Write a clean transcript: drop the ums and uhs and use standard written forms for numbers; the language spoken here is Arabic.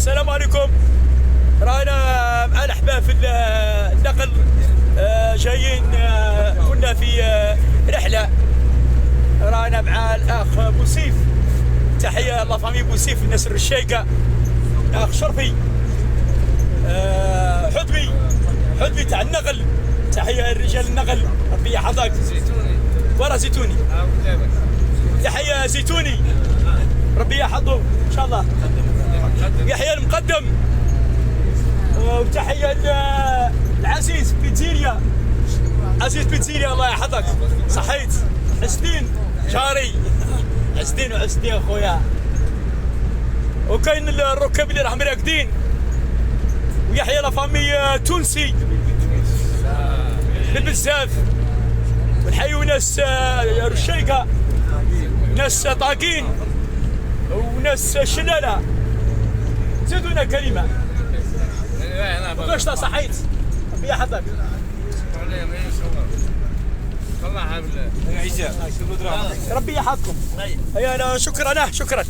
السلام عليكم. رانا مع الاحباب في النقل، جايين، كنا في رحله. رانا مع الاخ بوسيف، تحيه لا فامي بوسيف، الناس الرشيقه، الاخ شرفي، حدبي تاع النقل، تحيه لرجال النقل، ربي يحفظك. ورا زيتوني، تحيه زيتوني، ربي يحفظه ان شاء الله. يحيى المقدم، وتحيه العزيز بيتزيريا، عزيز بيتزيريا الله يحفظك. صحيت عزدين جاري، عزدين وعزدين خويا. وكاين الركاب اللي راهم راكدين، ويحيى لا فامي تونسي بالبزاف. ونحيو ناس رشيقه، ناس طاقين، وناس شلاله. زيدونا كلمه واش صحيت ربي يحفظك. ربي يحفظكم. هيا انا شكرا.